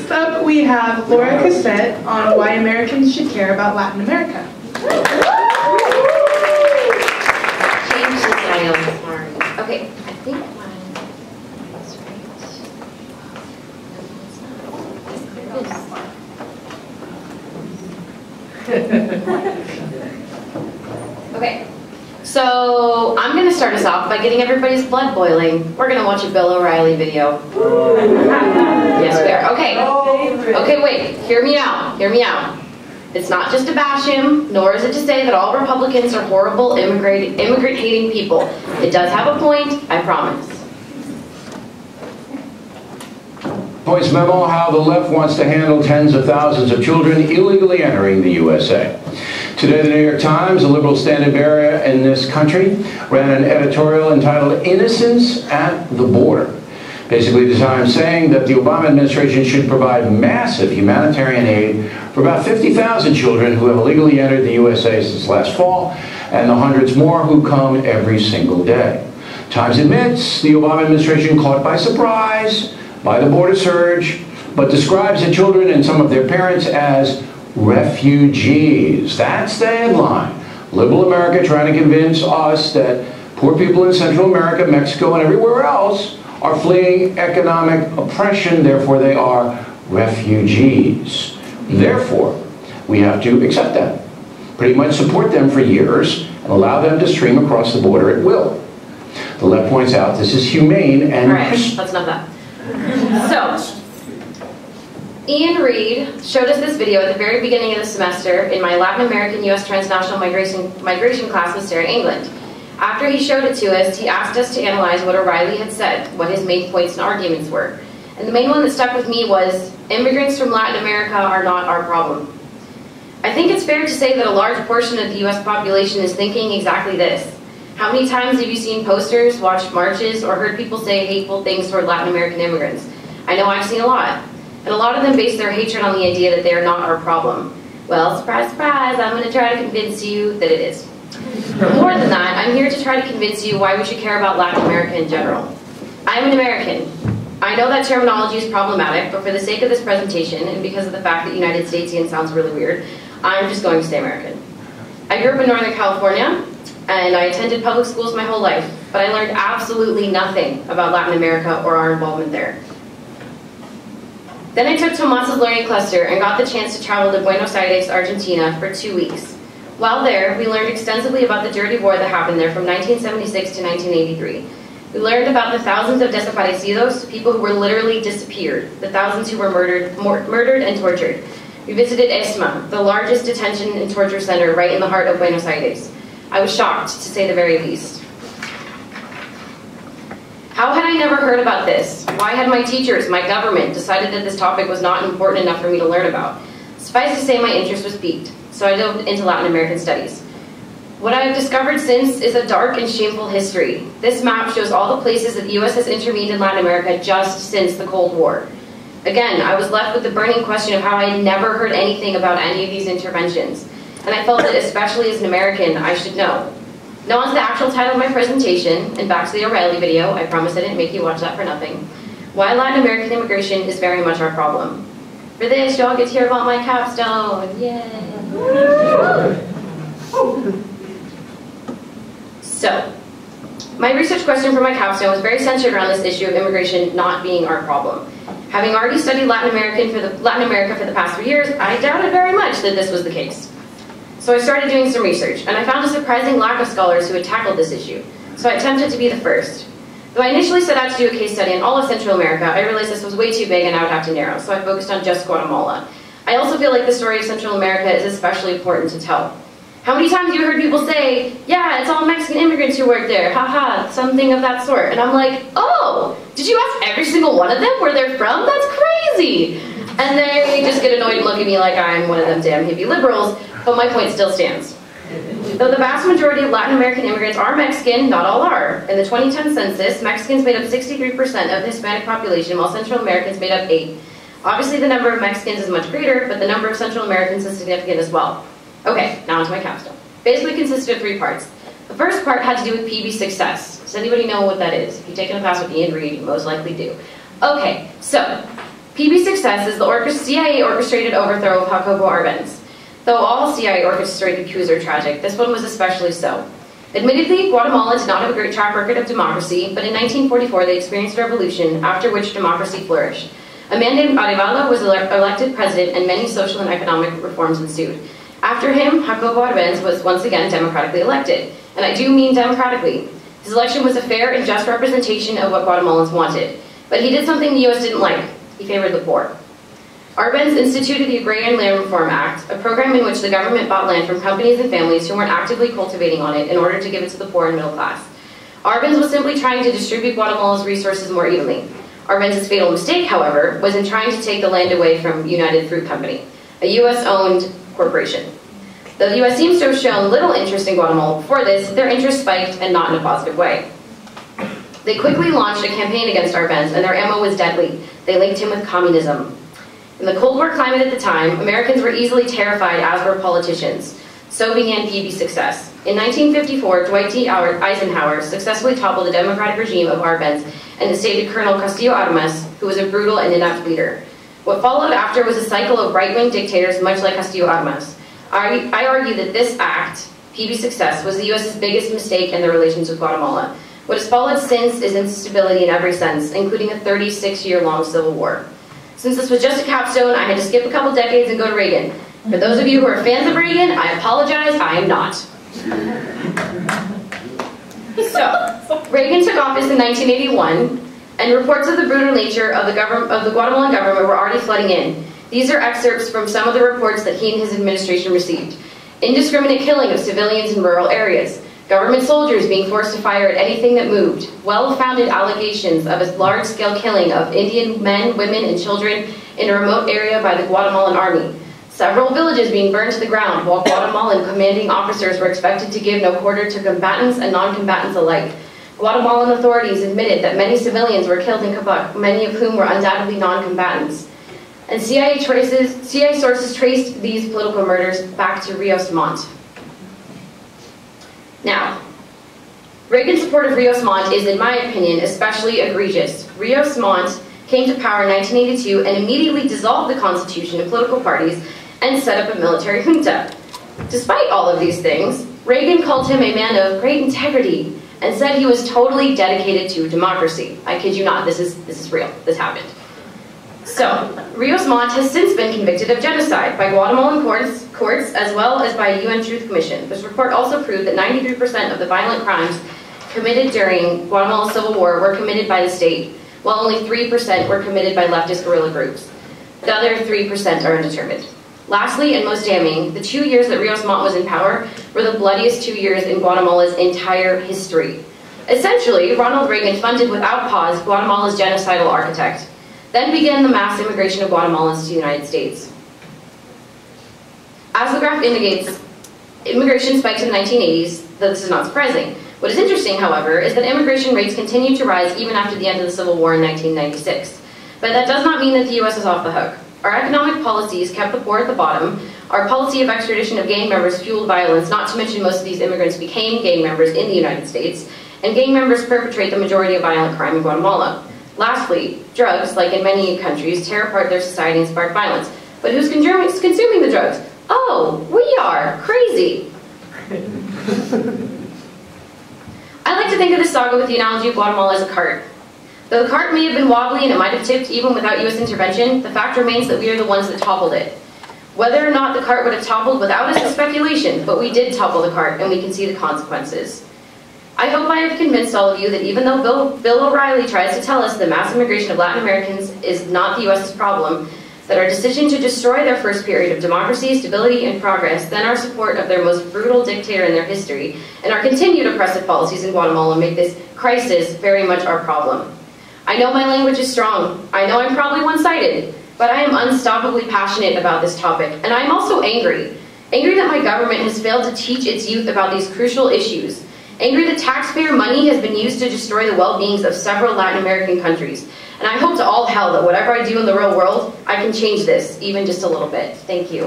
Next up, we have Laura Cassette on why Americans should care about Latin America. Change the title, sorry. Okay, I think mine is right. Okay, so I'm going to start us off by getting everybody's blood boiling. We're going to watch a Bill O'Reilly video. Yes, we are. Okay. Okay, wait. Hear me out. Hear me out. It's not just to bash him, nor is it to say that all Republicans are horrible immigrant-hating people. It does have a point, I promise. Points memo, how the left wants to handle tens of thousands of children illegally entering the USA. Today, the New York Times, a liberal standard bearer in this country, ran an editorial entitled Innocence at the Border. Basically, the Times saying that the Obama administration should provide massive humanitarian aid for about 50,000 children who have illegally entered the USA since last fall, and the hundreds more who come every single day. Times admits the Obama administration caught by surprise by the border surge, but describes the children and some of their parents as refugees. That's the headline. Liberal America trying to convince us that poor people in Central America, Mexico, and everywhere else are fleeing economic oppression, therefore they are refugees. Therefore, we have to accept them, pretty much support them for years, and allow them to stream across the border at will. The left points out this is humane and... All right, that's enough of that. So, Ian Reed showed us this video at the very beginning of the semester in my Latin American U.S. Transnational Migration class with Sarah England. After he showed it to us, he asked us to analyze what O'Reilly had said, what his main points and arguments were. And the main one that stuck with me was, immigrants from Latin America are not our problem. I think it's fair to say that a large portion of the U.S. population is thinking exactly this. How many times have you seen posters, watched marches, or heard people say hateful things toward Latin American immigrants? I know I've seen a lot. And a lot of them base their hatred on the idea that they are not our problem. Well, surprise, surprise, I'm going to try to convince you that it is. More than that, I'm here to try to convince you why we should care about Latin America in general. I'm an American. I know that terminology is problematic, but for the sake of this presentation, and because of the fact that United Statesian sounds really weird, I'm just going to say American. I grew up in Northern California, and I attended public schools my whole life, but I learned absolutely nothing about Latin America or our involvement there. Then I took Tomas's Learning Cluster and got the chance to travel to Buenos Aires, Argentina for 2 weeks. While there, we learned extensively about the dirty war that happened there from 1976 to 1983. We learned about the thousands of desaparecidos, people who were literally disappeared, the thousands who were murdered and tortured. We visited ESMA, the largest detention and torture center right in the heart of Buenos Aires. I was shocked, to say the very least. How had I never heard about this? Why had my teachers, my government, decided that this topic was not important enough for me to learn about? Suffice to say, my interest was piqued, so I dove into Latin American studies. What I have discovered since is a dark and shameful history. This map shows all the places that the U.S. has intervened in Latin America just since the Cold War. Again, I was left with the burning question of how I had never heard anything about any of these interventions, and I felt that especially as an American, I should know. Now on to the actual title of my presentation, and back to the O'Reilly video. I promise I didn't make you watch that for nothing. Why Latin American immigration is very much our problem. For this, y'all get to hear about my capstone. Yay! So, my research question for my capstone was very centered around this issue of immigration not being our problem. Having already studied Latin America for the past 3 years, I doubted very much that this was the case. So I started doing some research, and I found a surprising lack of scholars who had tackled this issue. So I attempted to be the first. Though I initially set out to do a case study on all of Central America, I realized this was way too big and I would have to narrow, so I focused on just Guatemala. I also feel like the story of Central America is especially important to tell. How many times have you heard people say, yeah, it's all Mexican immigrants who work there, haha, something of that sort. And I'm like, oh, did you ask every single one of them where they're from? That's crazy. And they just get annoyed and look at me like I'm one of them damn hippie liberals, but my point still stands. Though the vast majority of Latin American immigrants are Mexican, not all are. In the 2010 census, Mexicans made up 63% of the Hispanic population, while Central Americans made up 8%. Obviously the number of Mexicans is much greater, but the number of Central Americans is significant as well. Okay, now onto my capstone. Basically consisted of 3 parts. The first part had to do with PB success. Does anybody know what that is? If you've taken a class with Ian Reed, you most likely do. Okay, so PB Success is the CIA orchestrated overthrow of Jacobo Arbenz. Though all CIA orchestrated coups are tragic, this one was especially so. Admittedly, Guatemala did not have a great track record of democracy, but in 1944 they experienced a revolution, after which democracy flourished. A man named Arevalo was elected president and many social and economic reforms ensued. After him, Jacobo Arbenz was once again democratically elected. And I do mean democratically. His election was a fair and just representation of what Guatemalans wanted. But he did something the US didn't like. He favored the poor. Arbenz instituted the Agrarian Land Reform Act, a program in which the government bought land from companies and families who weren't actively cultivating on it in order to give it to the poor and middle class. Arbenz was simply trying to distribute Guatemala's resources more evenly. Arbenz's fatal mistake, however, was in trying to take the land away from United Fruit Company, a US-owned corporation. Though the US seems to have shown little interest in Guatemala before this, their interest spiked and not in a positive way. They quickly launched a campaign against Arbenz, and their ammo was deadly. They linked him with communism. In the Cold War climate at the time, Americans were easily terrified, as were politicians. So began PB Success. In 1954, Dwight D. Eisenhower successfully toppled the democratic regime of Arbenz and instated Colonel Castillo Armas, who was a brutal and inept leader. What followed after was a cycle of right-wing dictators much like Castillo Armas. I argue that this act, PB Success, was the U.S.'s biggest mistake in their relations with Guatemala. What has followed since is instability in every sense, including a 36-year-long civil war. Since this was just a capstone, I had to skip a couple decades and go to Reagan. For those of you who are fans of Reagan, I apologize, I am not. So, Reagan took office in 1981, and reports of the brutal nature of the Guatemalan government were already flooding in. These are excerpts from some of the reports that he and his administration received. Indiscriminate killing of civilians in rural areas, government soldiers being forced to fire at anything that moved, well-founded allegations of a large-scale killing of Indian men, women, and children in a remote area by the Guatemalan army, several villages being burned to the ground while Guatemalan commanding officers were expected to give no quarter to combatants and non-combatants alike. Guatemalan authorities admitted that many civilians were killed in Quebec, many of whom were undoubtedly non-combatants. And CIA sources traced these political murders back to Rios Montt. Now, Reagan's support of Rios Montt is, in my opinion, especially egregious. Rios Montt came to power in 1982 and immediately dissolved the Constitution and political parties and set up a military junta. Despite all of these things, Reagan called him a man of great integrity and said he was totally dedicated to democracy. I kid you not, this is real, this happened. So, Rios Montt has since been convicted of genocide by Guatemalan courts as well as by a UN Truth Commission. This report also proved that 93% of the violent crimes committed during Guatemala's civil war were committed by the state, while only 3% were committed by leftist guerrilla groups. The other 3% are undetermined. Lastly, and most damning, the 2 years that Rios Montt was in power were the bloodiest 2 years in Guatemala's entire history. Essentially, Ronald Reagan funded without pause Guatemala's genocidal architect. Then began the mass immigration of Guatemalans to the United States. As the graph indicates, immigration spiked in the 1980s, though this is not surprising. What is interesting, however, is that immigration rates continued to rise even after the end of the Civil War in 1996. But that does not mean that the U.S. is off the hook. Our economic policies kept the poor at the bottom. Our policy of extradition of gang members fueled violence, not to mention most of these immigrants became gang members in the United States, and gang members perpetrate the majority of violent crime in Guatemala. Lastly, drugs, like in many countries, tear apart their society and spark violence. But who's consuming the drugs? Oh, we are. Crazy. I like to think of this saga with the analogy of Guatemala as a cart. Though the cart may have been wobbly and it might have tipped even without U.S. intervention, the fact remains that we are the ones that toppled it. Whether or not the cart would have toppled without us is speculation, but we did topple the cart and we can see the consequences. I hope I have convinced all of you that even though Bill O'Reilly tries to tell us that mass immigration of Latin Americans is not the U.S.'s problem, that our decision to destroy their first period of democracy, stability, and progress, then our support of their most brutal dictator in their history, and our continued oppressive policies in Guatemala make this crisis very much our problem. I know my language is strong. I know I'm probably one-sided, but I am unstoppably passionate about this topic, and I am also angry. Angry that my government has failed to teach its youth about these crucial issues. Angry that taxpayer money has been used to destroy the well-beings of several Latin American countries. And I hope to all hell that whatever I do in the real world, I can change this, even just a little bit. Thank you.